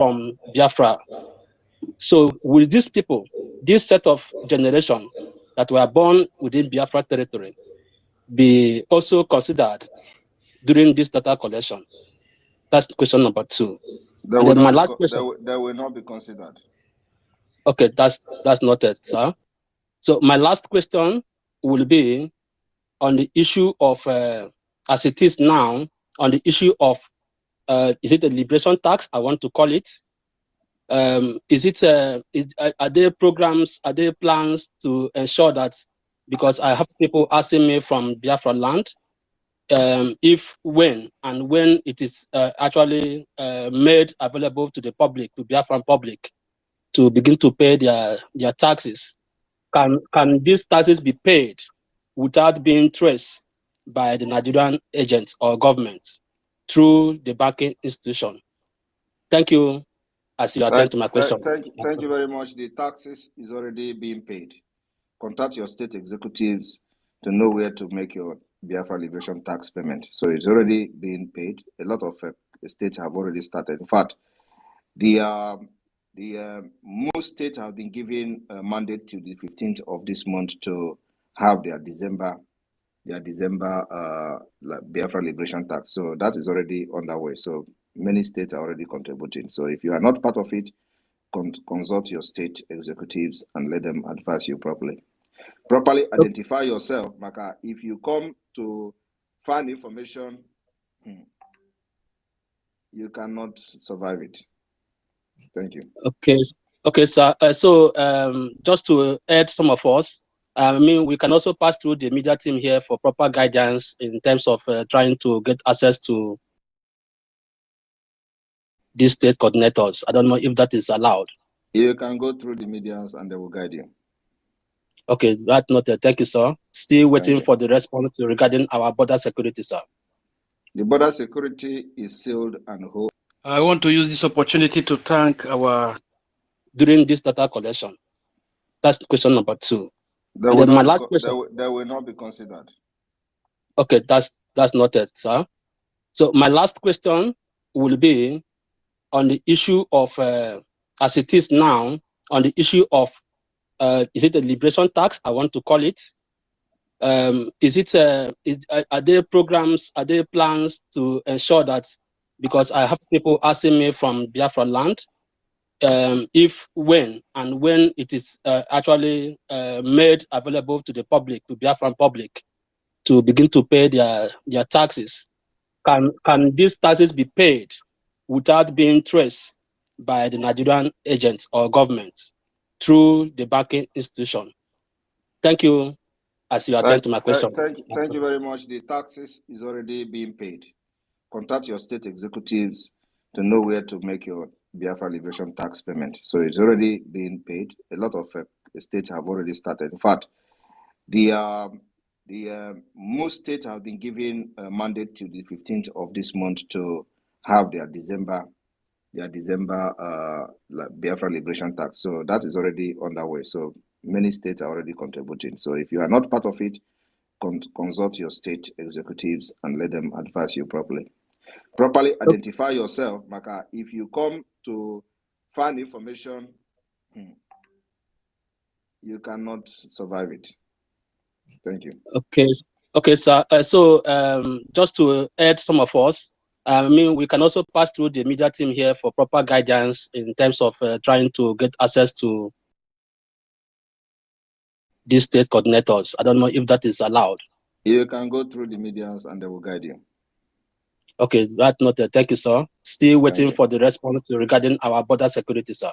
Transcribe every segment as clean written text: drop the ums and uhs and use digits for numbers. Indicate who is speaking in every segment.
Speaker 1: from Biafra. So will these people, this set of generation that were born within Biafra territory, be also considered during this data collection? That's question number 2. And then my last question.
Speaker 2: They will not be considered.
Speaker 1: Okay, that's noted, sir. So my last question will be on the issue of, as it is now, on the issue of, is it a liberation tax? I want to call it. Are there programs, are there plans to ensure that, because I have people asking me from Biafraland, if, when it is actually made available to the public, to Biafran public, to begin to pay their taxes, can these taxes be paid without being traced by the Nigerian agents or government through the banking institution? Thank you. As you attend to my question.
Speaker 2: Thank you very much. The taxes is already being paid. Contact your state executives to know where to make your Biafra liberation tax payment. So it's already being paid. A lot of states have already started. In fact, most states have been given a mandate to the 15th of this month to have their December Biafra liberation tax. So that is already underway. So many states are already contributing. So if you are not part of it, consult your state executives and let them advise you properly. Properly identify yourself, Maka. If you come to find information, you cannot survive it. Thank you.
Speaker 1: Okay, sir. Just to add some of us, I mean, we can also pass through the media team here for proper guidance in terms of trying to get access to these state coordinators. I don't know if that is allowed.
Speaker 2: You can go through the medians and they will guide you.
Speaker 1: Okay, that noted. Thank you, sir. Still waiting for the response regarding our border security, sir.
Speaker 2: The border security is sealed and whole.
Speaker 3: I want to use this opportunity to thank our...
Speaker 1: During this data collection. That's question number 2.
Speaker 2: They will not be considered.
Speaker 1: Okay, that's noted, sir. So my last question will be on the issue of, as it is now, on the issue of, is it a liberation tax? I want to call it. Are there programs, are there plans to ensure that, because I have people asking me from Biafraland, if, when it is actually made available to the public, to Biafran public, to begin to pay their taxes, can these taxes be paid without being traced by the Nigerian agents or government through the banking institution? Thank you. As you attend to my question.
Speaker 2: Thank you very much. The taxes is already being paid. Contact your state executives to know where to make your Biafra liberation tax payment. So it's already being paid. A lot of states have already started. In fact, most states have been given a mandate to the 15th of this month to have their December Biafra liberation tax. So that is already underway. So many states are already contributing. So if you are not part of it, consult your state executives and let them advise you properly. Properly identify yourself, Maka. If you come to find information, you cannot survive it. Thank you.
Speaker 1: Okay, sir. Just to add some of us, I mean, we can also pass through the media team here for proper guidance in terms of trying to get access to these state coordinators. I don't know if that is allowed.
Speaker 2: You can go through the medians and they will guide you.
Speaker 1: Okay, that noted. Thank you, sir. Still waiting for the response regarding our border security, sir.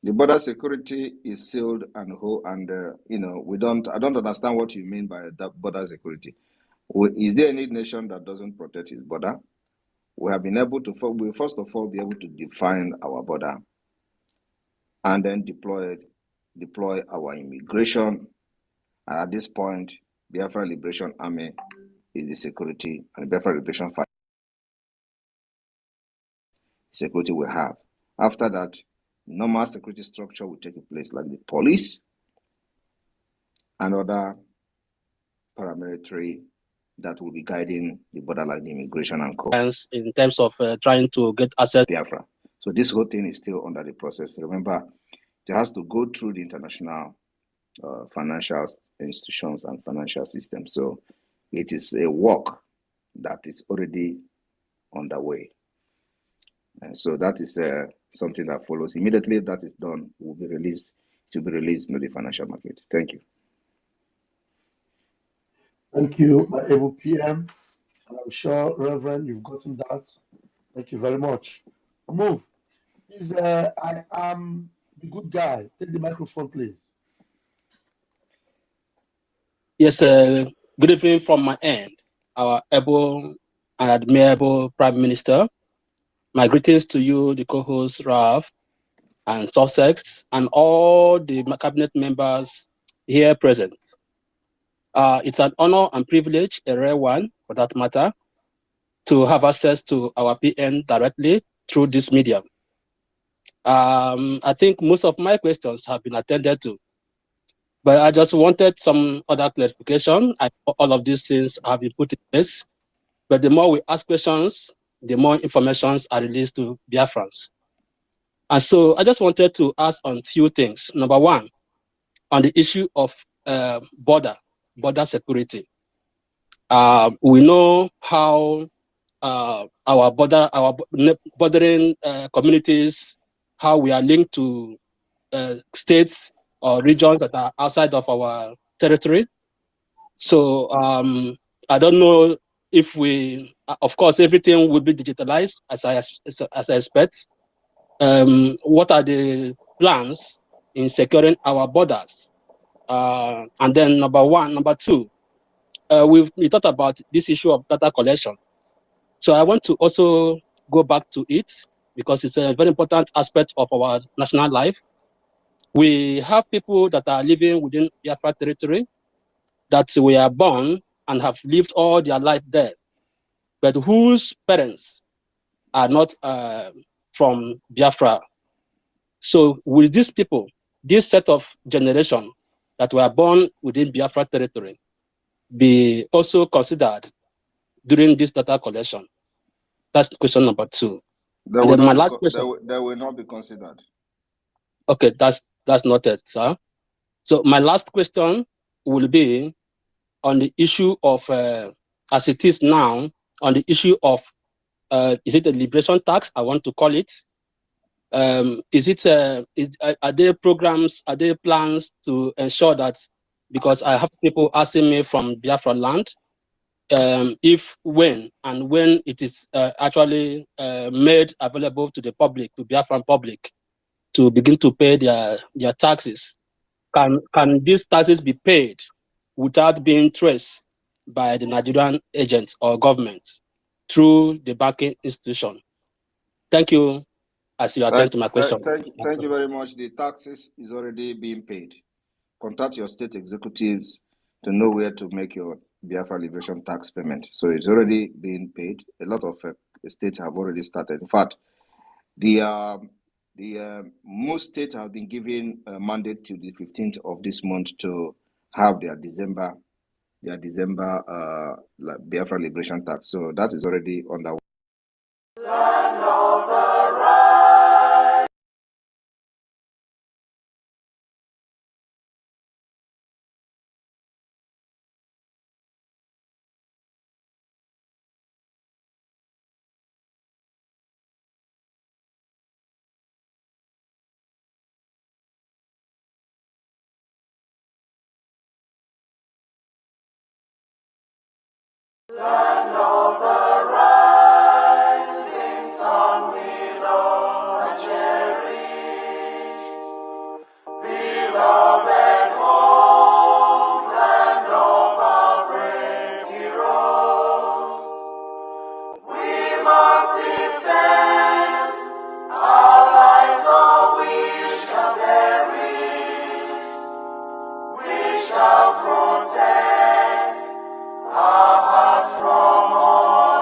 Speaker 2: The border security is sealed and whole, and I don't understand what you mean by that border security. Is there any nation that doesn't protect its border? We have been able to, first of all, be able to define our border, and then deploy our immigration. And at this point, Biafra Liberation Army is the security, and the Biafra Liberation Fire security we have. After that, normal security structure will take place, like the police and other paramilitary that will be guiding the border, like the immigration and co.
Speaker 1: In terms of trying to get access.
Speaker 2: Biafra. So this whole thing is still under the process. Remember, it has to go through the international financial institutions and financial systems. So it is a work that is already underway. And so that is something that follows. Immediately that is done, will be released. It will be released into the financial market. Thank you.
Speaker 4: Thank you, my able PM. And I'm sure, Reverend, you've gotten that. Thank you very much. Move. Please, I am the good guy. Take the microphone, please.
Speaker 1: Yes, good evening from my end, our able and admirable Prime Minister. My greetings to you, the co-host Ralph and Sussex, and all the cabinet members here present. It's an honor and privilege, a rare one for that matter, to have access to our PN directly through this medium. I think most of my questions have been attended to, but I just wanted some other clarification. All of these things have been put in place, but the more we ask questions, the more information are released to Biafrans. And so I just wanted to ask on a few things. Number one, on the issue of border security. We know how our bordering communities, how we are linked to states or regions that are outside of our territory. So I don't know if we, of course, everything will be digitalized as I expect. What are the plans in securing our borders? And then number two, we talked about this issue of data collection. So I want to also go back to it because it's a very important aspect of our national life. We have people that are living within Biafra territory that were born and have lived all their life there, but whose parents are not from Biafra. So will these people, this set of generation that were born within Biafra territory, be also considered during this data collection? That's question number two. And then my last question.
Speaker 2: They will not be considered.
Speaker 1: Okay, that's noted, sir. So my last question will be on the issue of, as it is now, on the issue of, is it a liberation tax? I want to call it. Are there programs, are there plans to ensure that, because I have people asking me from Biafraland, when it is actually made available to the public, to Biafran public, to begin to pay their taxes. Can these taxes be paid without being traced by the Nigerian agents or government through the banking institution? Thank you as you attend to my question.
Speaker 2: Thank you very much. The taxes is already being paid. Contact your state executives to know where to make your Biafra liberation tax payment. So it's already being paid. A lot of states have already started. In fact, most states have been given a mandate to the 15th of this month to have their December Biafra liberation tax. So that is already on the way.
Speaker 5: Land of the rising sun, willow and cherry, beloved home, land of our brave heroes. We must defend our lives, or we shall perish. We shall protect our hearts from all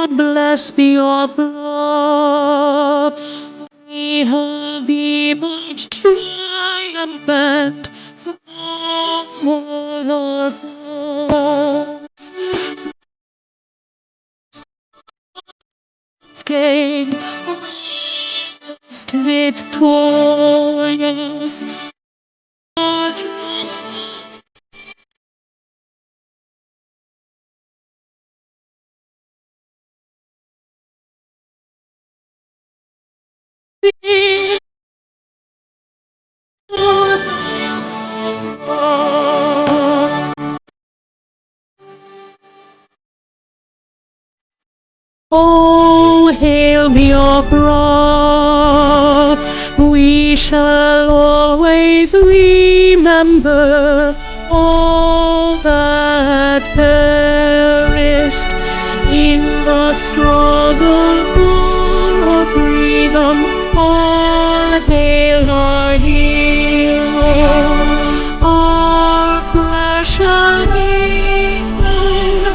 Speaker 6: bless be your blood. We have emerged triumphant from all our foes. Escape, victorious. Oh, hail Biafra! We shall always remember all that perished in the struggle for our freedom. All hail our heroes, our precious faithful,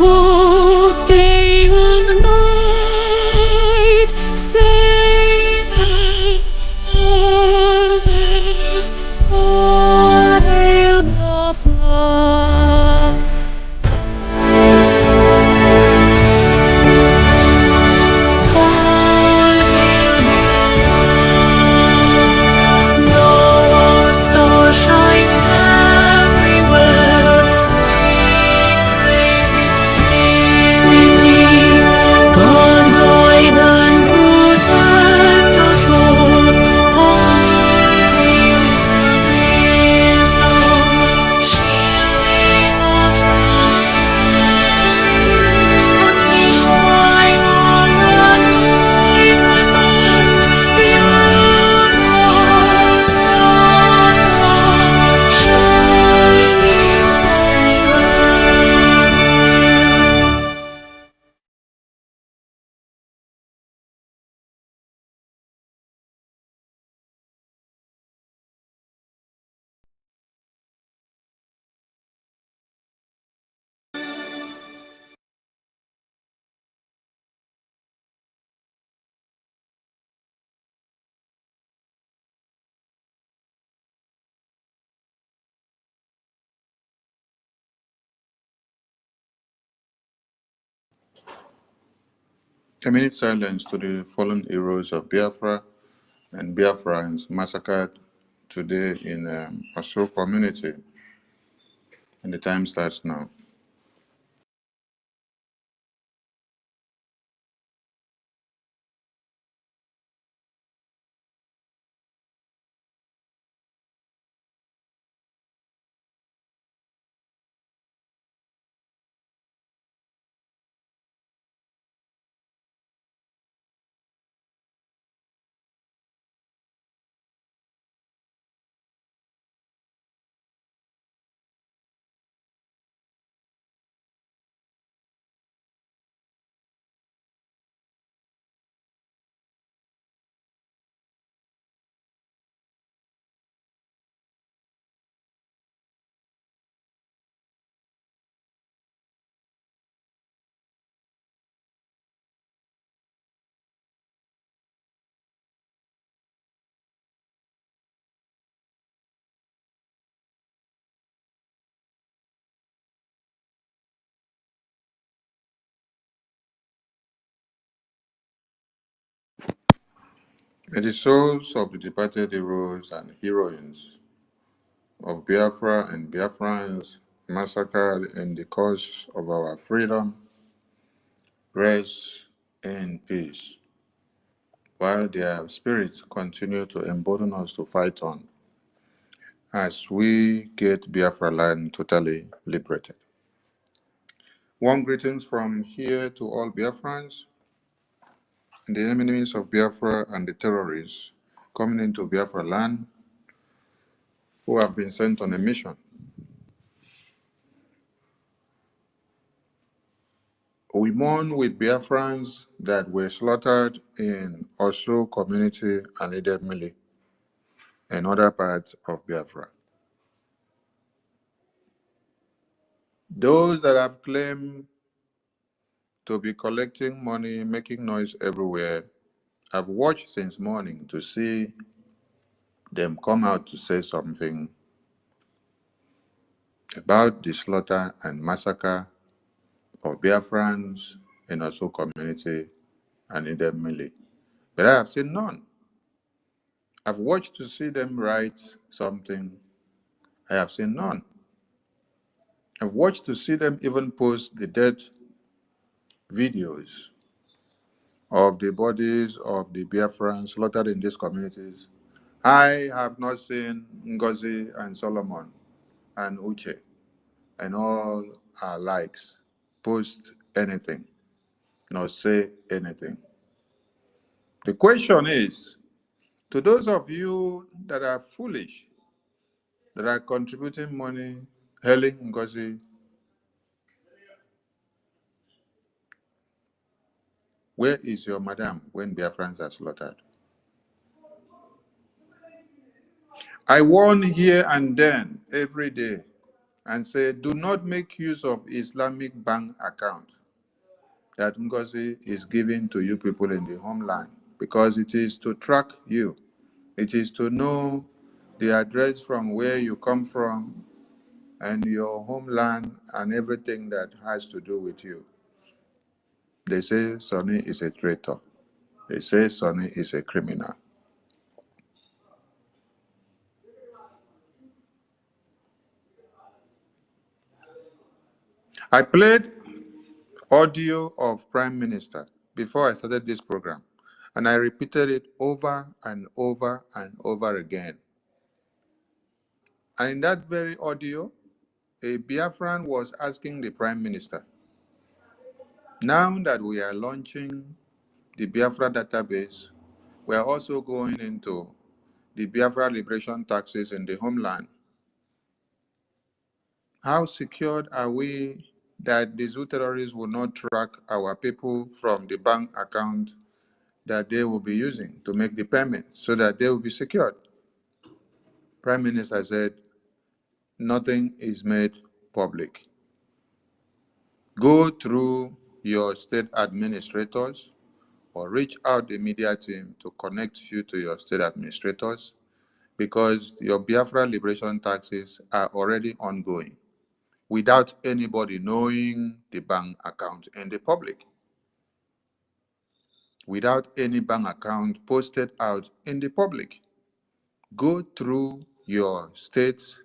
Speaker 6: oh, day and night, say that always, all hail the flag. All hail the North Star shines everywhere. God guide and protect us all. All hail wisdom, shielding us from unleashed by God and night and night. Biafra, shining forever.
Speaker 7: A minute silence to the fallen heroes of Biafra and Biafrans massacred today in Orsu community. And the time starts now. May the souls of the departed heroes and heroines of Biafra and Biafrans massacred in the cause of our freedom rest in peace, while their spirits continue to embolden us to fight on as we get Biafra land totally liberated. Warm greetings from here to all Biafrans and the enemies of Biafra and the terrorists coming into Biafra land who have been sent on a mission. We mourn with Biafrans that were slaughtered in Orsu community and Idemili and other parts of Biafra. Those that have claimed to be collecting money, making noise everywhere. I've watched since morning to see them come out to say something about the slaughter and massacre of Biafrans in Orsu community and in the Mili. But I have seen none. I've watched to see them write something. I have seen none. I've watched to see them even post the dead videos of the bodies of the Biafrans slaughtered in these communities. I have not seen NGOZI and Solomon and Uche and all our likes post anything, nor say anything. The question is, to those of you that are foolish, that are contributing money, hailing NGOZI, where is your madam when Biafrans are slaughtered? I warn here and then, every day, and say, do not make use of Islamic bank account that NGOZI is giving to you people in the homeland, because it is to track you. It is to know the address from where you come from and your homeland and everything that has to do with you. They say Sonny is a traitor. They say Sonny is a criminal. I played audio of Prime Minister before I started this program, and I repeated it over and over and over again. And in that very audio, a Biafran was asking the Prime Minister, now that we are launching the Biafra database, we are also going into the Biafra liberation taxes in the homeland. How secured are we that the Zoo terrorists will not track our people from the bank account that they will be using to make the payment so that they will be secured? Prime Minister said, nothing is made public. Go through your state administrators or reach out the media team to connect you to your state administrators, because your Biafra liberation taxes are already ongoing without anybody knowing the bank account in the public, without any bank account posted out in the public. Go through your state's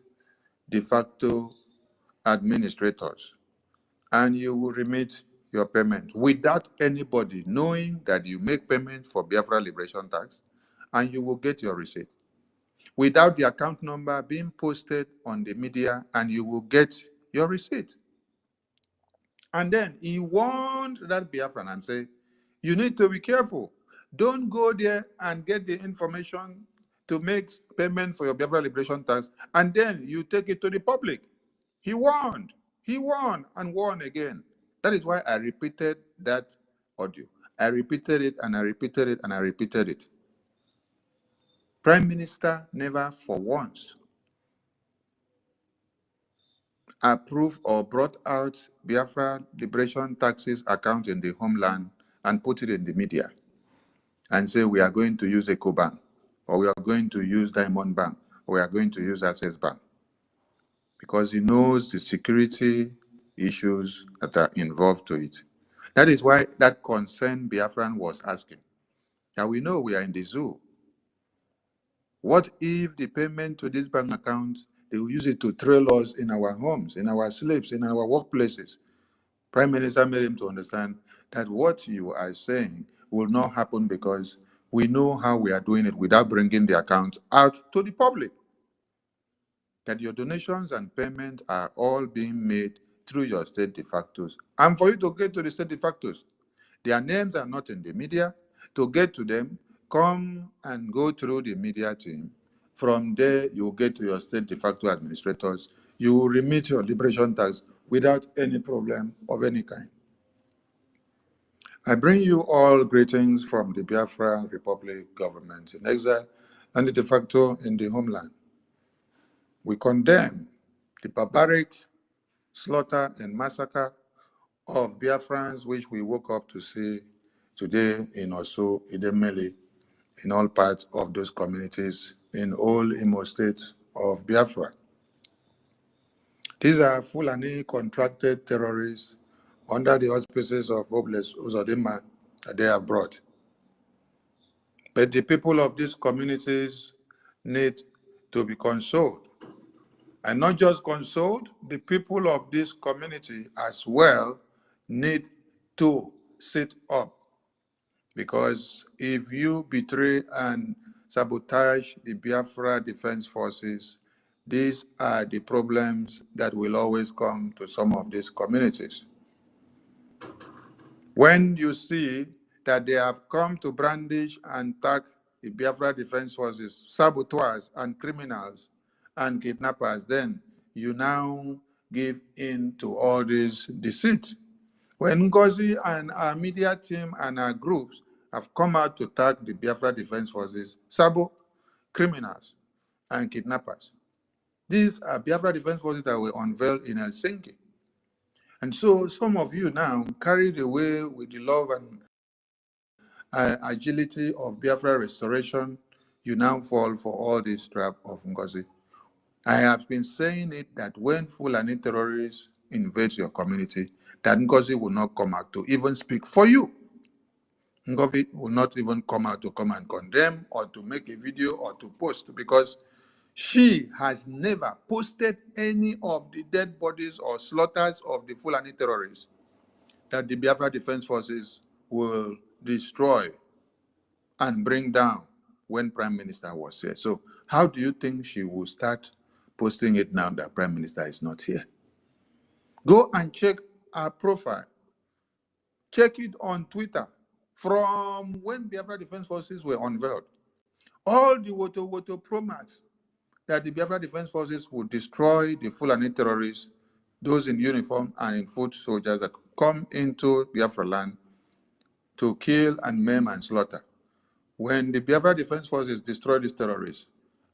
Speaker 7: de facto administrators and you will remit your payment without anybody knowing that you make payment for Biafra liberation tax, and you will get your receipt without the account number being posted on the media, and you will get your receipt. And then he warned that Biafran and say, you need to be careful. Don't go there and get the information to make payment for your Biafra liberation tax, and then you take it to the public. He warned and warned again. That is why I repeated that audio. I repeated it and I repeated it and I repeated it. Prime Minister never for once approved or brought out Biafra liberation taxes account in the homeland and put it in the media and say we are going to use EcoBank, or we are going to use Diamond Bank, or we are going to use Access Bank, because he knows the security issues that are involved to it. That is why that concern Biafran was asking. Now we know we are in the zoo. What if the payment to this bank account, they will use it to trail us in our homes, in our sleeps, in our workplaces? Prime Minister made him to understand that what you are saying will not happen, because we know how we are doing it without bringing the account out to the public. That your donations and payments are all being made through your state de factos. And for you to get to the state de factos, their names are not in the media. To get to them, come and go through the media team. From there, you get to your state de facto administrators. You will remit your liberation tax without any problem of any kind. I bring you all greetings from the Biafra Republic government in exile and the de facto in the homeland. We condemn the barbaric slaughter and massacre of Biafrans, which we woke up to see today in Orsu, Idemili, in all parts of those communities in all Imo states of Biafra. These are Fulani contracted terrorists under the auspices of Hopeless Uzodinma that they have brought. But the people of these communities need to be consoled. And not just consoled, the people of this community as well need to sit up. Because if you betray and sabotage the Biafra Defense Forces, these are the problems that will always come to some of these communities. When you see that they have come to brandish and attack the Biafra Defense Forces, saboteurs and criminals and kidnappers, then you now give in to all this deceit. When NGOZI and our media team and our groups have come out to attack the Biafra Defense Forces, sabo, criminals, and kidnappers, these are Biafra Defense Forces that were unveiled in Helsinki. And so some of you now, carried away with the love and agility of Biafra restoration, you now fall for all this trap of NGOZI. I have been saying it that when Fulani terrorists invade your community, that NGOZI will not come out to even speak for you. NGOZI will not even come out to come and condemn or to make a video or to post, because she has never posted any of the dead bodies or slaughters of the Fulani terrorists that the Biafra Defense Forces will destroy and bring down when Prime Minister was here. So how do you think she will start posting it now that Prime Minister is not here? Go and check her profile. Check it on Twitter from when Biafra Defense Forces were unveiled. All the Woto promax that the Biafra Defense Forces would destroy the Fulani terrorists, those in uniform and in foot soldiers that come into Biafra land to kill and maim and slaughter. When the Biafra Defense Forces destroy these terrorists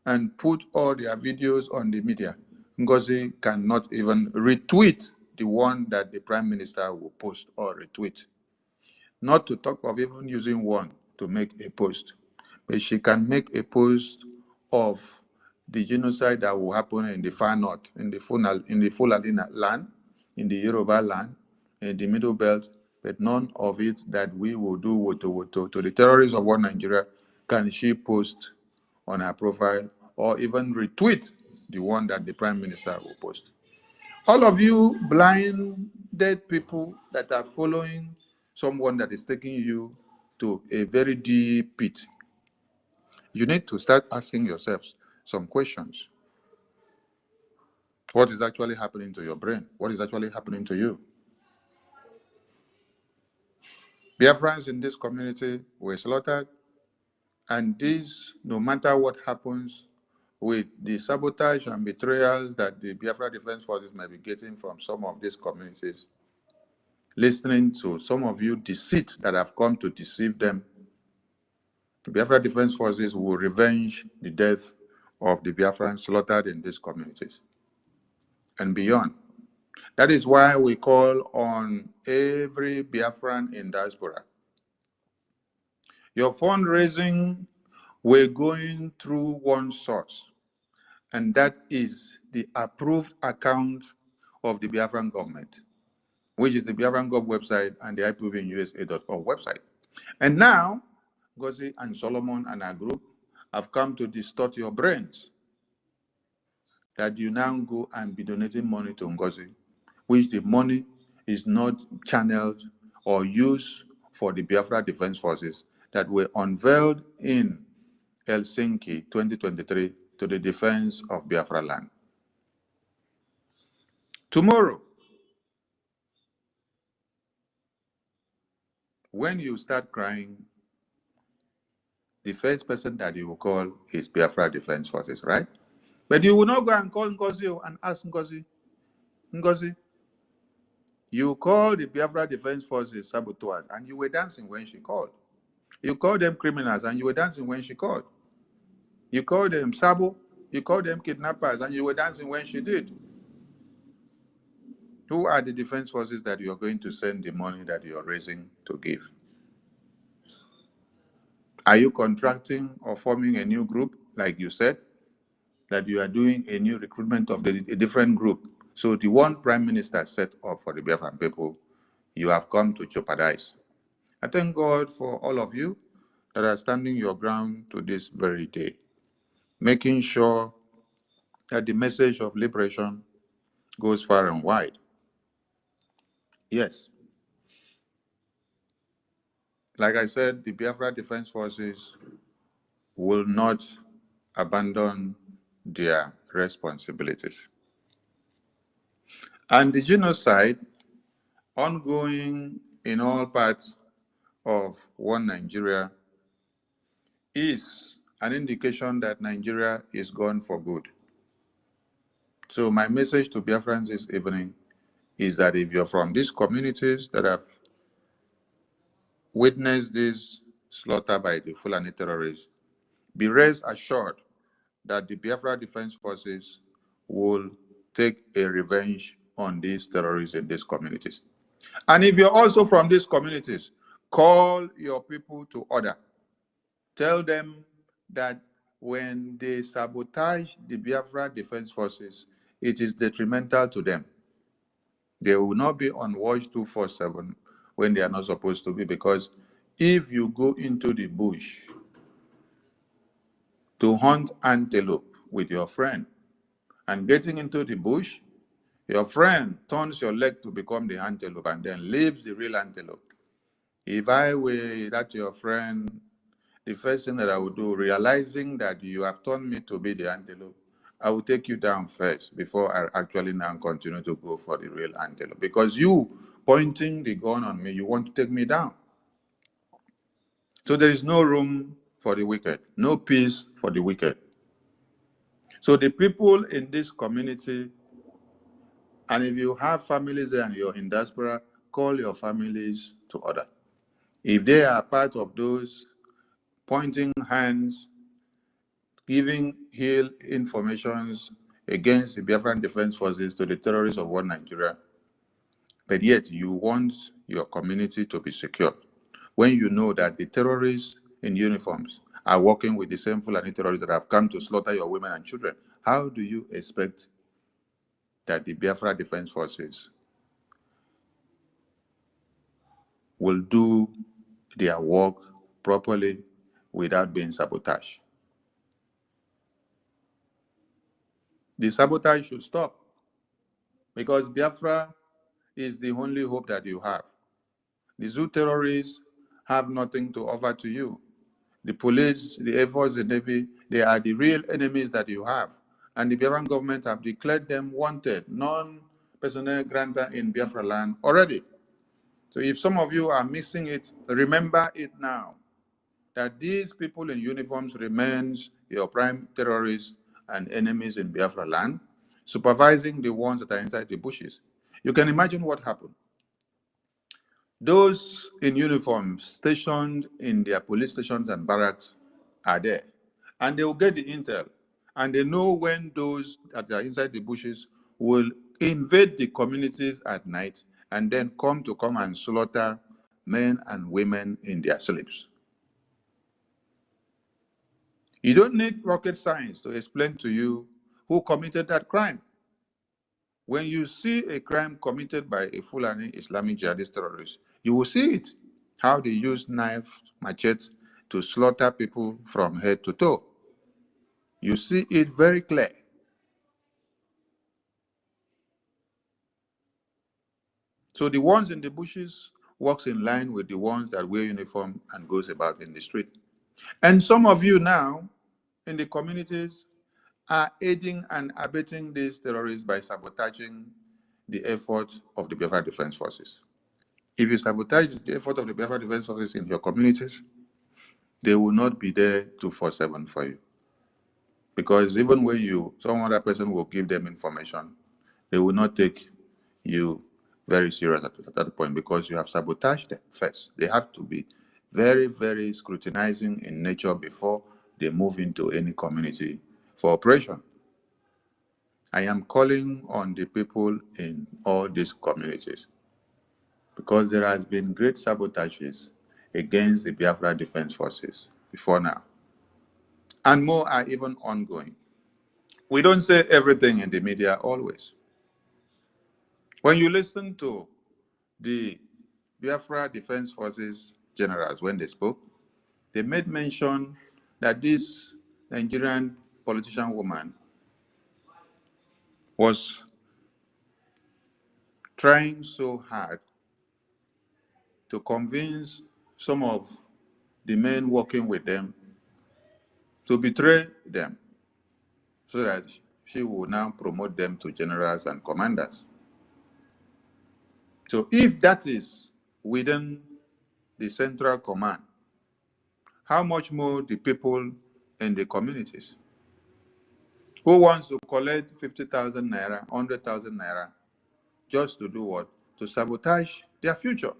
Speaker 7: and put all their videos on the media, NGOZI cannot even retweet the one that the Prime Minister will post or retweet. Not to talk of even using one to make a post. But she can make a post of the genocide that will happen in the far north, in the Fulani land, in the Yoruba land, in the Middle Belt, but none of it that we will do woto to the terrorists of one Nigeria can she post on her profile or even retweet the one that the Prime Minister will post. All of you blinded people that are following someone that is taking you to a very deep pit, you need to start asking yourselves some questions. What is actually happening to your brain? What is actually happening to you? Biafrans in this community were slaughtered, and this, no matter what happens with the sabotage and betrayals that the Biafra Defense Forces may be getting from some of these communities, listening to some of you deceit that have come to deceive them, the Biafra Defense Forces will revenge the death of the Biafrans slaughtered in these communities and beyond. That is why we call on every Biafran in diaspora. Your fundraising, we're going through one source, and that is the approved account of the Biafran government, which is the Biafran Gov website and the IPOBinusa.org website. And now, NGOZI and Solomon and our group have come to distort your brains, that you now go and be donating money to NGOZI, which the money is not channeled or used for the Biafra Defense Forces that were unveiled in Helsinki 2023 to the defense of Biafra land. Tomorrow, when you start crying, the first person that you will call is Biafra Defense Forces, right? But you will not go and call NGOZI and ask NGOZI, NGOZI, you call the Biafra Defense Forces saboteurs and you were dancing when she called. You called them criminals and you were dancing when she called. You called them sabo, you called them kidnappers and you were dancing when she did. Who are the defense forces that you are going to send the money that you are raising to give? Are you contracting or forming a new group, like you said, that you are doing a new recruitment of a different group? So the one Prime Minister set up for the Biafran people, you have come to jeopardize. I thank God for all of you that are standing your ground to this very day, making sure that the message of liberation goes far and wide. Yes, like I said, the Biafra Defense Forces will not abandon their responsibilities. And the genocide ongoing in all parts of one Nigeria is an indication that Nigeria is gone for good. So my message to Biafrans this evening is that if you're from these communities that have witnessed this slaughter by the Fulani terrorists, be rest assured that the Biafra Defense Forces will take a revenge on these terrorists in these communities. And if you're also from these communities, call your people to order. Tell them that when they sabotage the Biafra Defense Forces, it is detrimental to them. They will not be on watch 24/7 when they are not supposed to be, because if you go into the bush to hunt antelope with your friend and getting into the bush, your friend turns your leg to become the antelope and then leaves the real antelope. If I were that your friend, the first thing that I would do, realizing that you have turned me to be the antelope, I will take you down first before I actually now continue to go for the real antelope. Because you pointing the gun on me, you want to take me down. So there is no room for the wicked, no peace for the wicked. So the people in this community, and if you have families there and you're in diaspora, call your families to order. If they are part of those pointing hands, giving ill informations against the Biafran Defense Forces to the terrorists of one Nigeria, but yet you want your community to be secure, when you know that the terrorists in uniforms are working with the same Fulani terrorists that have come to slaughter your women and children, how do you expect that the Biafra Defense Forces will do their work properly without being sabotaged? The sabotage should stop, because Biafra is the only hope that you have. The zoo terrorists have nothing to offer to you. The police, the Air Force, the Navy, they are the real enemies that you have. And the Biafran government have declared them wanted, non-personnel grantor in Biafra land already. So if some of you are missing it, remember it now, that these people in uniforms remains your prime terrorists and enemies in Biafra land, supervising the ones that are inside the bushes. You can imagine what happened. Those in uniform stationed in their police stations and barracks are there, and they will get the intel, and they know when those that are inside the bushes will invade the communities at night and then come and slaughter men and women in their sleeps. You don't need rocket science to explain to you who committed that crime. When you see a crime committed by a Fulani Islamic jihadist terrorist, you will see it, how they use knife, machete to slaughter people from head to toe. You see it very clear. So the ones in the bushes walks in line with the ones that wear uniform and goes about in the street. And some of you now in the communities are aiding and abetting these terrorists by sabotaging the effort of the Biafra Defense Forces. If you sabotage the effort of the Biafra Defense Forces in your communities, they will not be there 24/7 for you. Because even when some other person will give them information, they will not take you very serious at that point, because you have sabotaged them first. They have to be very, very scrutinizing in nature before they move into any community for operation. I am calling on the people in all these communities because there has been great sabotages against the Biafra Defense Forces before now. And more are even ongoing. We don't say everything in the media always. When you listen to the Biafra Defense Forces generals when they spoke, they made mention that this Nigerian politician woman was trying so hard to convince some of the men working with them to betray them so that she will now promote them to generals and commanders. So if that is within the central command, how much more the people in the communities who wants to collect 50,000 naira, 100,000 naira, just to do what? To sabotage their future.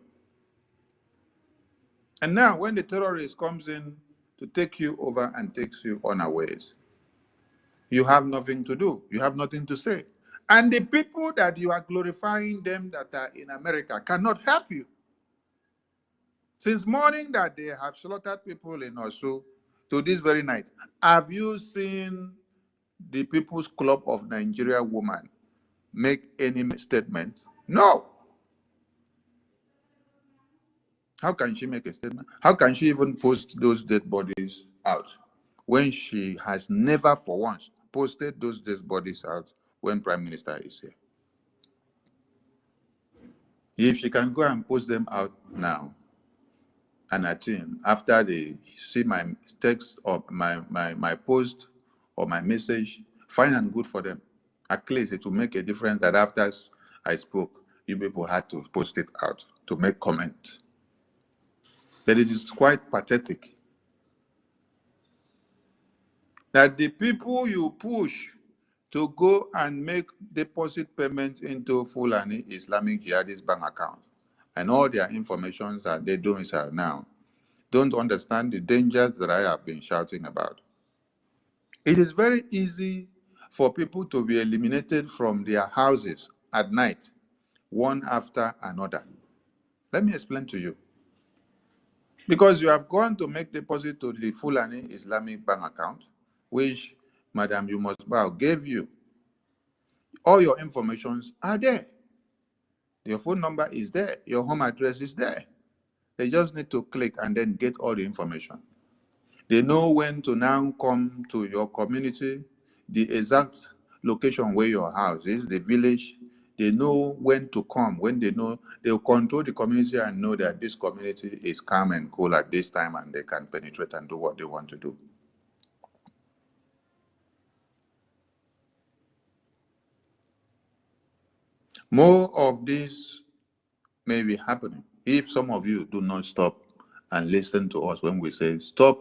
Speaker 7: And now when the terrorist comes in to take you over and takes you unawares, you have nothing to do. You have nothing to say. And the people that you are glorifying them that are in America cannot help you. Since morning that they have slaughtered people in Orsu to this very night, have you seen the People's Club of Nigeria woman make any statement? No. How can she make a statement? How can she even post those dead bodies out when she has never for once posted those dead bodies out when Prime Minister is here? If she can go and post them out now, and her team, after they see my text or my post or my message, fine and good for them. At least it will make a difference that after I spoke, you people had to post it out to make comments. But it is quite pathetic that the people you push to go and make deposit payments into Fulani Islamic Jihadist bank account and all their information that they do now don't understand the dangers that I have been shouting about. It is very easy for people to be eliminated from their houses at night, one after another. Let me explain to you. Because you have gone to make deposit to the Fulani Islamic bank account, which Madam Yumusbao gave you. All your informations are there. Your phone number is there. Your home address is there. They just need to click and then get all the information. They know when to now come to your community, the exact location where your house is, the village. They know when to come. When they know, they'll control the community and know that this community is calm and cool at this time and they can penetrate and do what they want to do. More of this may be happening if some of you do not stop and listen to us when we say stop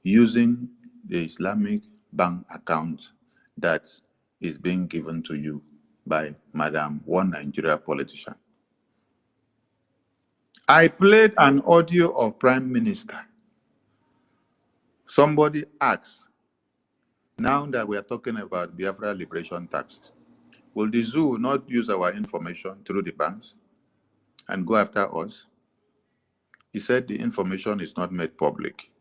Speaker 7: using the Islamic bank account that is being given to you by Madam One Nigeria politician. I played an audio of Prime Minister. Somebody asked, now that we are talking about Biafra liberation taxes, will the zoo not use our information through the banks and go after us? He said the information is not made public.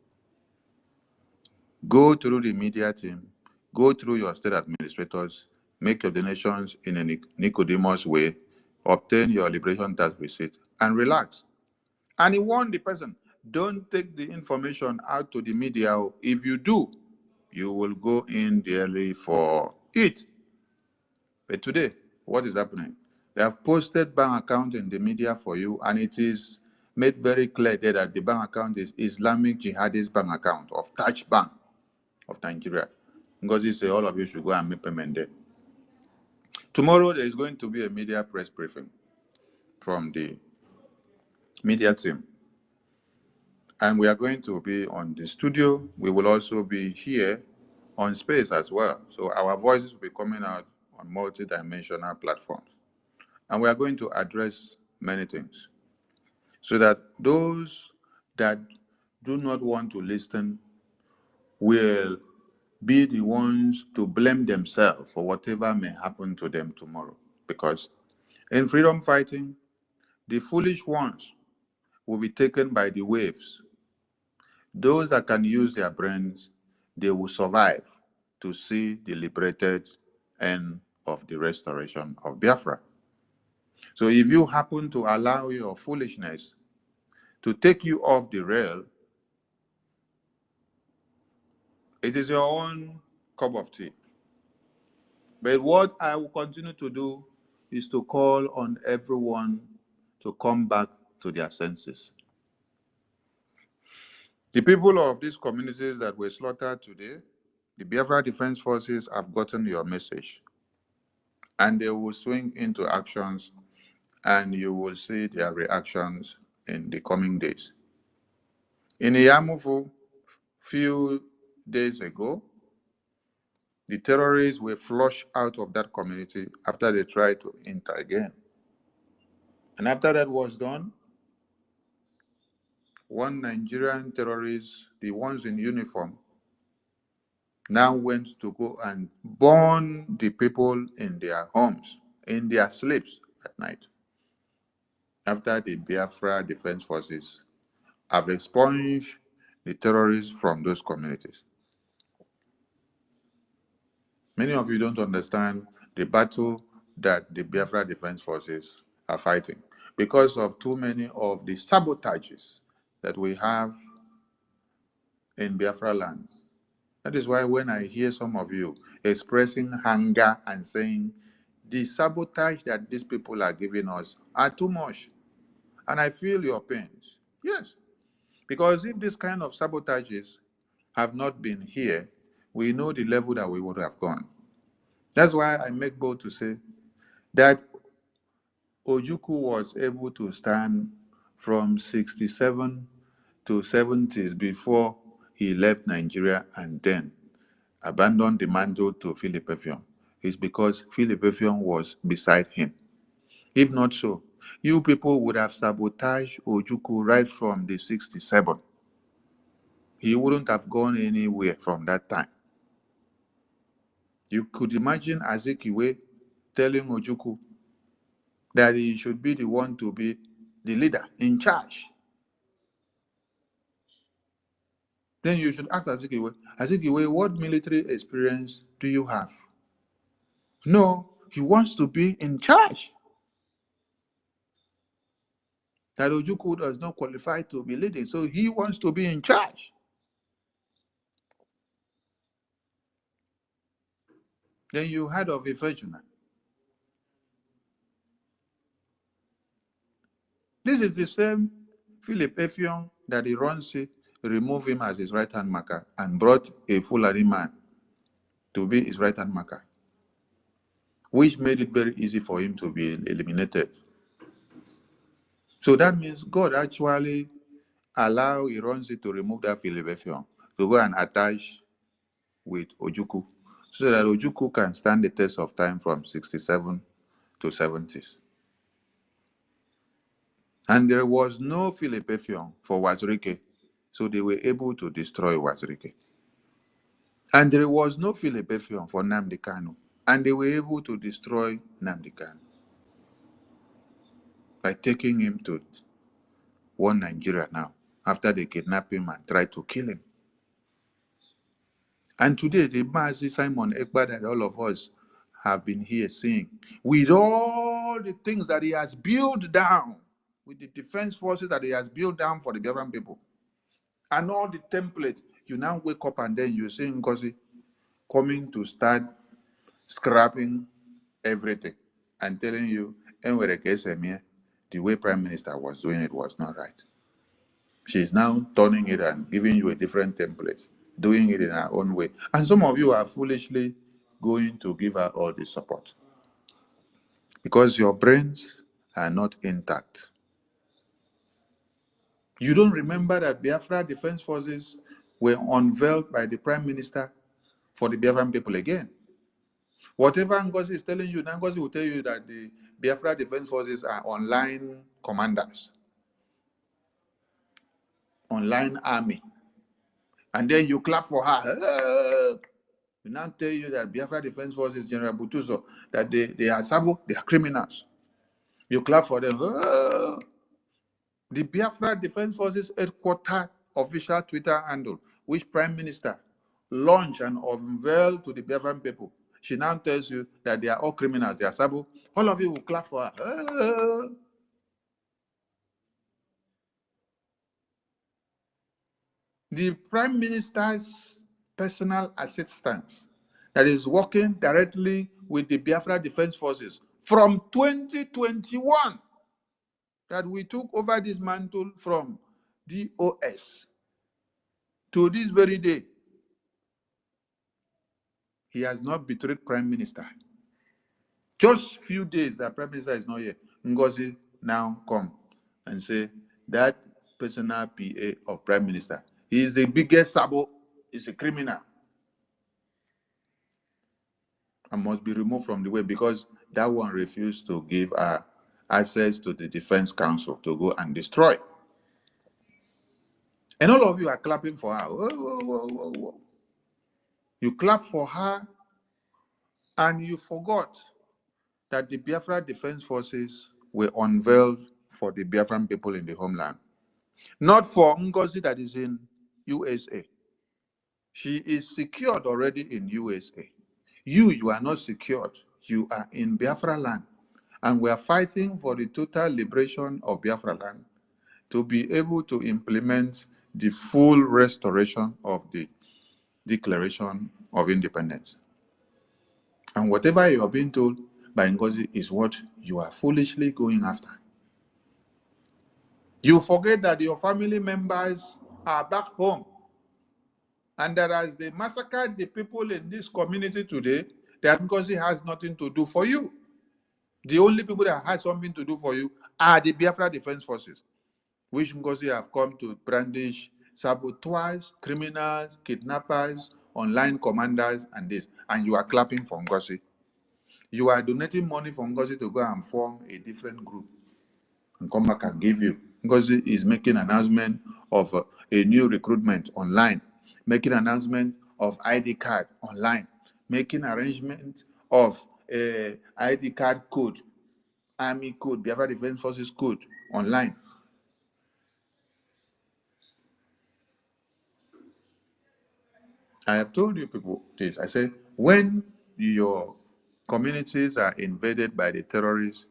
Speaker 7: Go through the media team, go through your state administrators, make your donations in a Nicodemus way, obtain your liberation tax receipt, and relax. And he warned the person, don't take the information out to the media. If you do, you will go in dearly for it. But today, what is happening? They have posted bank account in the media for you, and it is made very clear there that the bank account is Islamic Jihadist bank account of Taj Bank of Nigeria. NGOZI say all of you should go and make payment there. Tomorrow there is going to be a media press briefing from the media team. And we are going to be on the studio. We will also be here on space as well. So our voices will be coming out on multi-dimensional platforms. And we are going to address many things so that those that do not want to listen will be the ones to blame themselves for whatever may happen to them tomorrow. Because in freedom fighting, the foolish ones will be taken by the waves. Those that can use their brains, they will survive to see the liberated end of the restoration of Biafra. So if you happen to allow your foolishness to take you off the rail, it is your own cup of tea. But what I will continue to do is to call on everyone to come back to their senses. The people of these communities that were slaughtered today, the Biafra Defense Forces have gotten your message, and they will swing into actions, and you will see their reactions in the coming days. In Iyamufu, few days ago, the terrorists were flushed out of that community after they tried to enter again. And after that was done, one Nigerian terrorist, the ones in uniform, now went to go and burn the people in their homes, in their sleeps at night, after the Biafra Defense Forces have expunged the terrorists from those communities. Many of you don't understand the battle that the Biafra Defense Forces are fighting because of too many of the sabotages that we have in Biafra land. That is why when I hear some of you expressing anger and saying the sabotage that these people are giving us are too much, and I feel your pains. Yes, because if this kind of sabotages have not been here, we know the level that we would have gone. That's why I make bold to say that Ojukwu was able to stand from 67 to 70s before he left Nigeria and then abandoned the mantle to Philip Effiong. It's because Philip Effiong was beside him. If not so, you people would have sabotaged Ojukwu right from the 67. He wouldn't have gone anywhere from that time. You could imagine Azikiwe telling Ojukwu that he should be the one to be the leader in charge. Then you should ask Azikiwe, what military experience do you have? No, he wants to be in charge. That Ojukwu does not qualify to be leading, so he wants to be in charge. Then you heard of Ifejuna. This is the same Philip Effiong that Ironsi removed him as his right-hand marker and brought a Fulani man to be his right-hand marker, which made it very easy for him to be eliminated. So that means God actually allowed Ironsi to remove that Philip Effiong to go and attach with Ojukwu, so that Ojukwu can stand the test of time from 67 to 70s. And there was no Philip Effiong for Wazirike, so they were able to destroy Wazirike. And there was no Philip Effiong for Nnamdi Kanu, and they were able to destroy Nnamdi Kanu by taking him to one Nigeria now, after they kidnapped him and tried to kill him. And today, the Mazi Simon Ekpa that all of us have been here seeing, with all the things that he has built down, with the defense forces that he has built down for the Biafran people, and all the templates, you now wake up and then you see NGOZI coming to start scrapping everything and telling you, the way Prime Minister was doing it was not right. She's now turning it and giving you a different template, doing it in her own way. And some of you are foolishly going to give her all the support because your brains are not intact. You don't remember that Biafra Defense Forces were unveiled by the Prime Minister for the Biafran people again. Whatever NGOZI is telling you, NGOZI will tell you that the Biafra Defense Forces are online commanders, online army. And then you clap for her. We now tell you that Biafra Defense Forces, General Butuso, that they are sabo, they are criminals. You clap for them. Oh. The Biafra Defense Forces headquarters official Twitter handle, which Prime Minister launched and unveiled to the Biafran people. She now tells you that they are all criminals, they are sabo. All of you will clap for her. Oh. The Prime Minister's personal assistance that is working directly with the Biafra Defense Forces from 2021 that we took over this mantle from DOS to this very day. He has not betrayed Prime Minister. Just few days that Prime Minister is not here, NGOZI now come and say that personal PA of Prime Minister, he is the biggest sabo, is a criminal, and must be removed from the way because that one refused to give her access to the Defense Council to go and destroy. And all of you are clapping for her. Whoa, whoa, whoa, whoa, whoa. You clap for her and you forgot that the Biafra Defense Forces were unveiled for the Biafran people in the homeland. Not for NGOZI that is in USA. She is secured already in USA. You are not secured. You are in Biafra land. And we are fighting for the total liberation of Biafra land to be able to implement the full restoration of the Declaration of Independence. And whatever you are being told by NGOZI is what you are foolishly going after. You forget that your family members are back home. And that as they massacred the people in this community today, that NGOZI has nothing to do for you. The only people that have something to do for you are the Biafra Defense Forces, which NGOZI have come to brandish saboteurs, criminals, kidnappers, online commanders, and this. And you are clapping for NGOZI. You are donating money for NGOZI to go and form a different group and come back and give you. NGOZI is making announcement of a new recruitment online, making announcement of ID card online, making arrangement of a ID card code, Army code, Biafra Defense Forces code online. I have told you people this. I said, when your communities are invaded by the terrorists,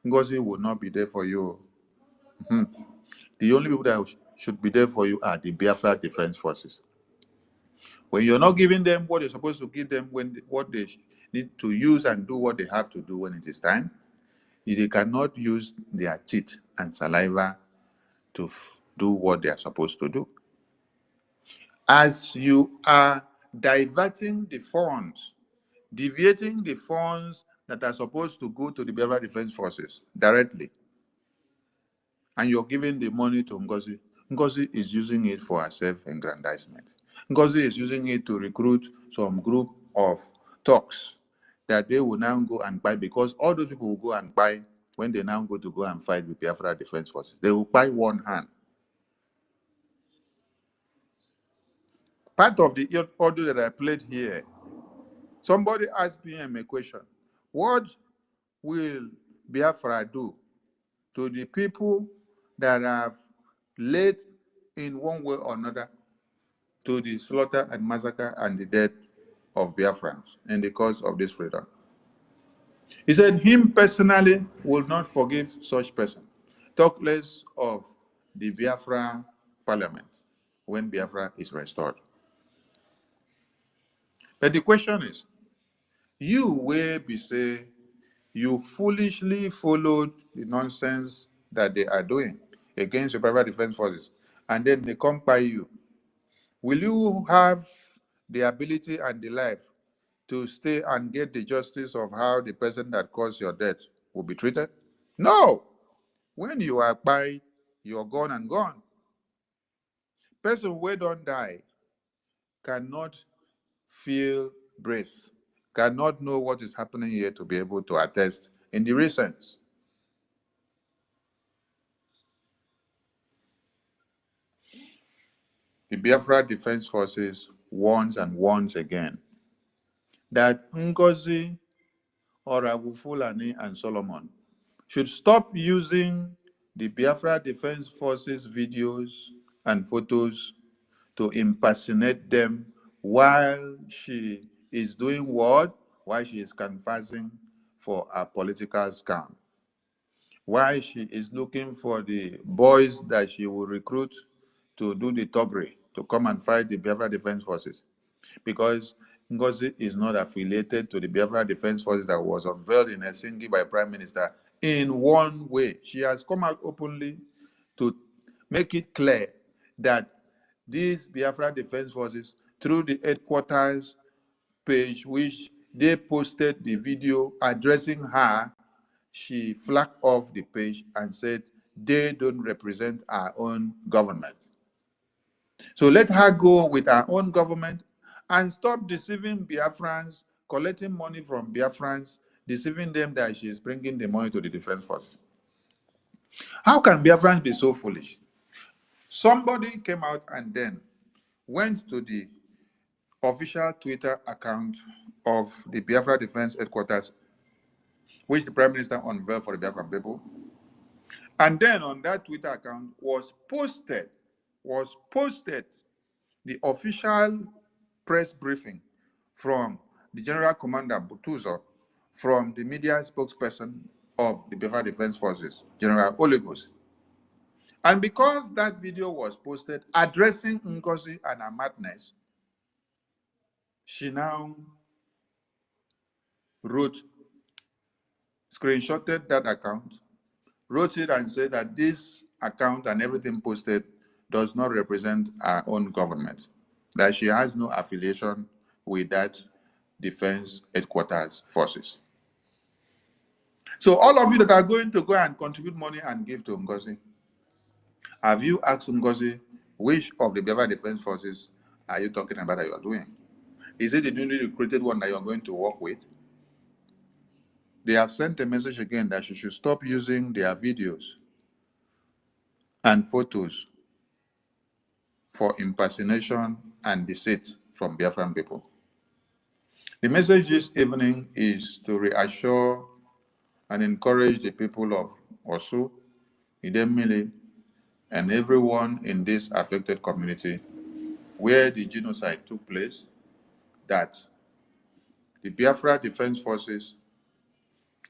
Speaker 7: NGOZI will not be there for you. The only people that should be there for you are the Biafra Defense Forces. When you're not giving them what you're supposed to give them, what they need to use and do what they have to do when it is time, they cannot use their teeth and saliva to do what they are supposed to do. As you are diverting the funds, deviating the funds that are supposed to go to the Biafra Defense Forces directly, and you're giving the money to NGOZI, NGOZI is using it for her self-aggrandizement. NGOZI is using it to recruit some group of talks that they will now go and buy, because all those people will go and buy when they now go and fight with Biafra Defense Forces. They will buy one hand. Part of the audio that I played here, somebody asked me a question. What will Biafra do to the people that have led in one way or another to the slaughter and massacre and the death of Biafrans in the cause of this freedom? He said him personally will not forgive such person. Talk less of the Biafra parliament when Biafra is restored. But the question is, you will be say you foolishly followed the nonsense that they are doing against the private defense forces, and then they come by you. Will you have the ability and the life to stay and get the justice of how the person that caused your death will be treated? No. When you are by, you're gone and gone. Person who don't die cannot feel breath, cannot know what is happening here to be able to attest in the recent. The Biafra Defense Forces once and once again that NGOZI or Abu Fulani and Solomon should stop using the Biafra Defense Forces videos and photos to impersonate them while she is doing what? While she is canvassing for a political scam. While she is looking for the boys that she will recruit to do the toggery, to come and fight the Biafra Defense Forces. Because Ngozi is not affiliated to the Biafra Defense Forces that was unveiled in Helsinki by Prime Minister in one way. She has come out openly to make it clear that these Biafra Defense Forces, through the headquarters page, which they posted the video addressing her, she flagged off the page and said they don't represent our own government. So let her go with her own government and stop deceiving Biafrans, collecting money from Biafrans, deceiving them that she is bringing the money to the defense forces. How can Biafrans be so foolish? Somebody came out and then went to the official Twitter account of the Biafra Defense Headquarters, which the Prime Minister unveiled for the Biafran people. And then on that Twitter account was posted the official press briefing from the General Commander Butuzo, from the media spokesperson of the Biafra Defense Forces, General Olegos. And because that video was posted addressing Ngozi and her madness, she now screenshotted that account, wrote it and said that this account and everything posted does not represent our own government, that she has no affiliation with that defense headquarters forces. So all of you that are going to go and contribute money and give to Ngozi, have you asked Ngozi which of the Biafra Defense Forces are you talking about that you are doing? Is it the newly recruited one that you are going to work with? They have sent a message again that she should stop using their videos and photos for impersonation and deceit from Biafran people. The message this evening is to reassure and encourage the people of Orsu, Idemili, and everyone in this affected community where the genocide took place, that the Biafra Defense Forces,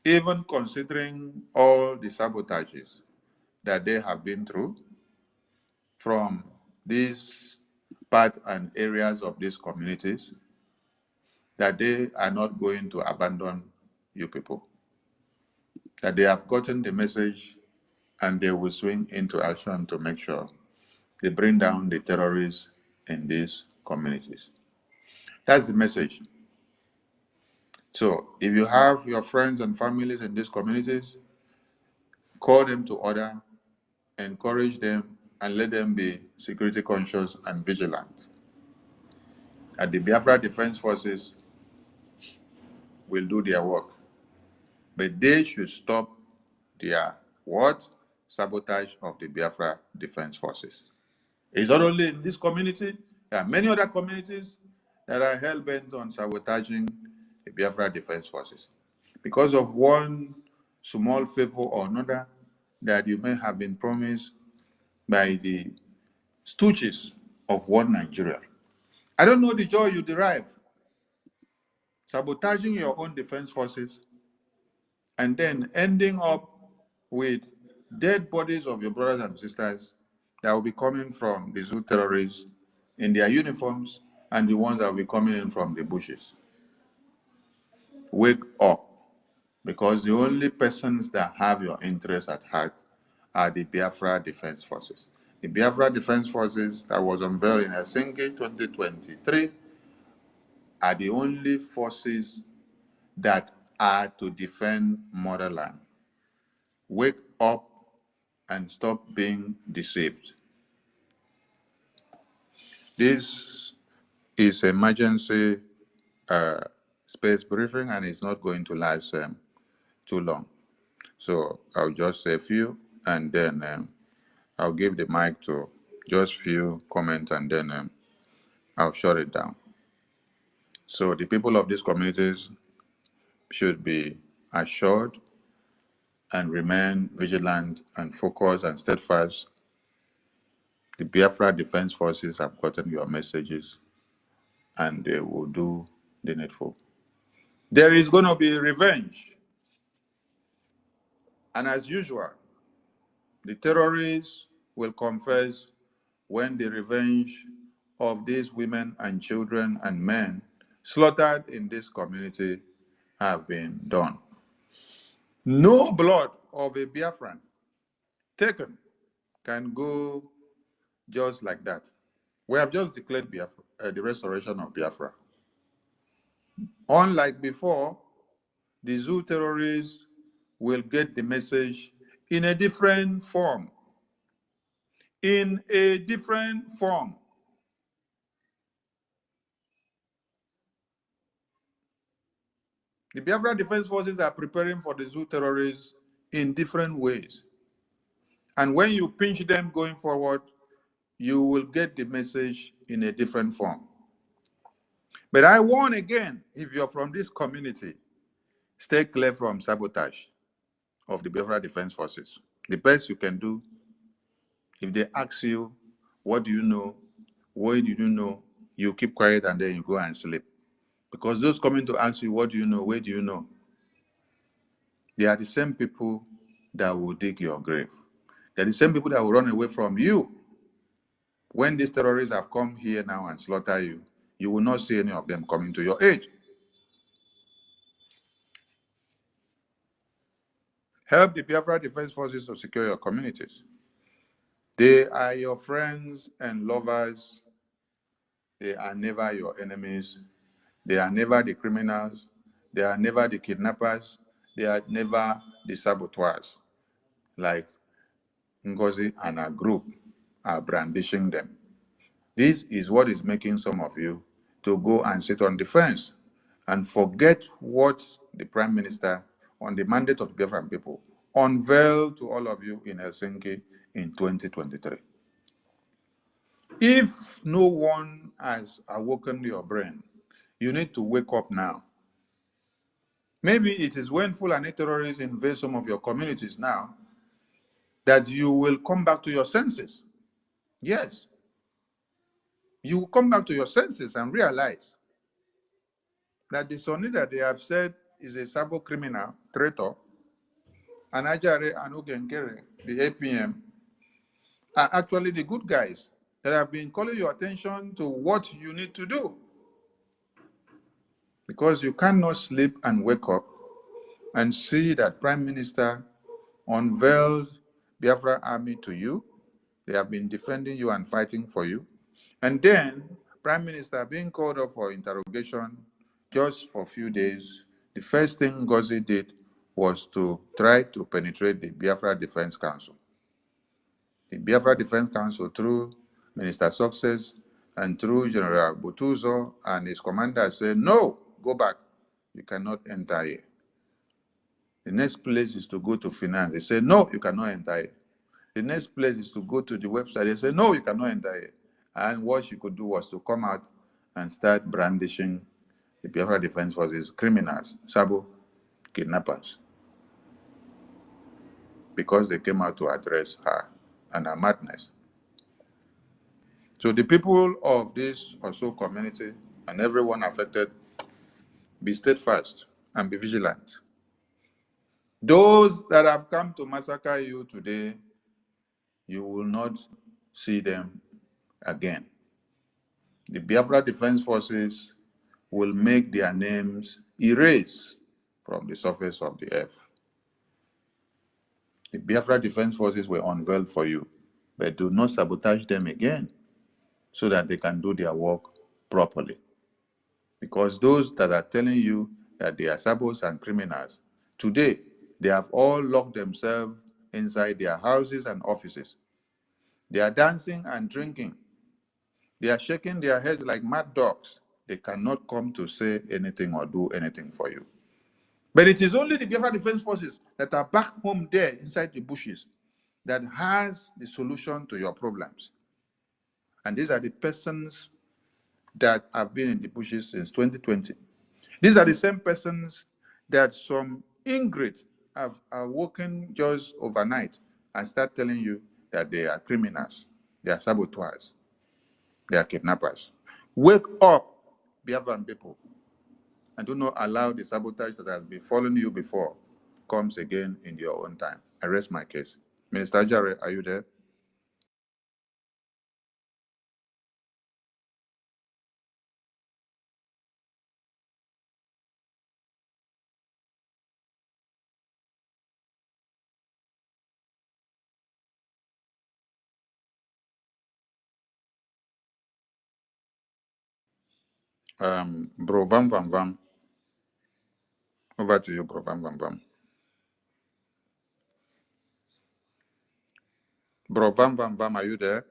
Speaker 7: even considering all the sabotages that they have been through from these parts and areas of these communities, that they are not going to abandon you people, that they have gotten the message and they will swing into action to make sure they bring down the terrorists in these communities. That's the message. So if you have your friends and families in these communities, call them to order, encourage them, and let them be security conscious and vigilant. And the Biafra Defense Forces will do their work, but they should stop their what? Sabotage of the Biafra Defense Forces. It's not only in this community, there are many other communities that are hell-bent on sabotaging the Biafra Defense Forces because of one small favor or another that you may have been promised by the stooges of one Nigeria. I don't know the joy you derive sabotaging your own defense forces and then ending up with dead bodies of your brothers and sisters that will be coming from the zoo terrorists in their uniforms and the ones that will be coming in from the bushes. Wake up, because the only persons that have your interests at heart are the Biafra Defense Forces. The Biafra Defense Forces that was unveiled in Helsinki 2023 are the only forces that are to defend motherland. Wake up and stop being deceived. This is emergency space briefing and it's not going to last too long. So I'll just say a few and then I'll give the mic to just few comments and then I'll shut it down. So the people of these communities should be assured and remain vigilant and focused and steadfast. The Biafra Defense Forces have gotten your messages and they will do the needful. There is going to be revenge. And as usual, the terrorists will confess when the revenge of these women and children and men slaughtered in this community have been done. No blood of a Biafran taken can go just like that. We have just declared Biafra, the restoration of Biafra. Unlike before, the zoo terrorists will get the message in a different form. In a different form. The Biafra Defense Forces are preparing for the zoo terrorists in different ways. And when you pinch them going forward, you will get the message in a different form. But I warn again, if you're from this community, stay clear from sabotage of the Biafra Defense Forces. The best you can do, if they ask you, what do you know? What do you know? You keep quiet and then you go and sleep. Because those coming to ask you, what do you know? Where do you know? They are the same people that will dig your grave. They're the same people that will run away from you. When these terrorists have come here now and slaughter you, you will not see any of them coming to your aid. Help the Biafra Defense Forces to secure your communities. They are your friends and lovers. They are never your enemies. They are never the criminals. They are never the kidnappers. They are never the saboteurs, like NGOZI and her group are brandishing them. This is what is making some of you to go and sit on the fence and forget what the Prime Minister, on the mandate of the Biafran people, unveiled to all of you in Helsinki in 2023. If no one has awoken your brain, you need to wake up now. Maybe it is when Fulani terrorists invade some of your communities now that you will come back to your senses. Yes. You will come back to your senses and realize that the Sonny that they have said is a sabo criminal, traitor, and Ajare and Ogenkere, the APM, are actually the good guys that have been calling your attention to what you need to do. Because you cannot sleep and wake up and see that Prime Minister unveiled Biafra Army to you. They have been defending you and fighting for you. And then Prime Minister being called up for interrogation just for a few days, the first thing NGOZI did was to try to penetrate the Biafra Defense Council. The Biafra Defense Council, through Minister Success and through General Butuzo and his commander, said, no, go back. You cannot enter here. The next place is to go to finance. They said, no, you cannot enter here. The next place is to go to the website. They said, no, you cannot enter here. And what she could do was to come out and start brandishing the Biafra Defense Forces criminals, sabo, kidnappers, because they came out to address her and her madness. So the people of this Orsu community and everyone affected, be steadfast and be vigilant. Those that have come to massacre you today, you will not see them again. The Biafra Defense Forces will make their names erased from the surface of the earth. The Biafra Defense Forces were unveiled for you, but do not sabotage them again so that they can do their work properly. Because those that are telling you that they are sabos and criminals, today they have all locked themselves inside their houses and offices. They are dancing and drinking. They are shaking their heads like mad dogs. They cannot come to say anything or do anything for you. But it is only the Biafra Defense Forces that are back home there inside the bushes that has the solution to your problems. And these are the persons that have been in the bushes since 2020. These are the same persons that some ingrates have awoken just overnight and start telling you that they are criminals, they are saboteurs, they are kidnappers. Wake up, Biafran people, and do not allow the sabotage that has been following you before comes again in your own time. I rest my case. Minister Jare, are you there? Bro Vam Vam Vam. Over to you, Bro Vam Vam Vam. Bro Vam Vam Vam, are you there?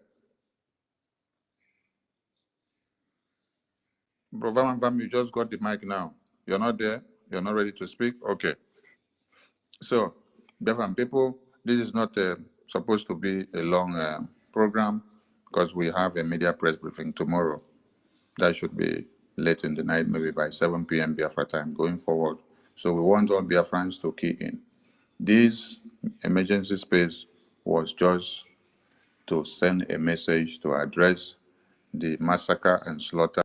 Speaker 7: Bro Vam Vam Vam, you just got the mic now. You're not there? You're not ready to speak? Okay. So, Biafran people, this is not supposed to be a long program because we have a media press briefing tomorrow. That should be late in the night, maybe by 7 p.m. Biafra time going forward. So we want all Biafrans to key in. This emergency space was just to send a message to address the massacre and slaughter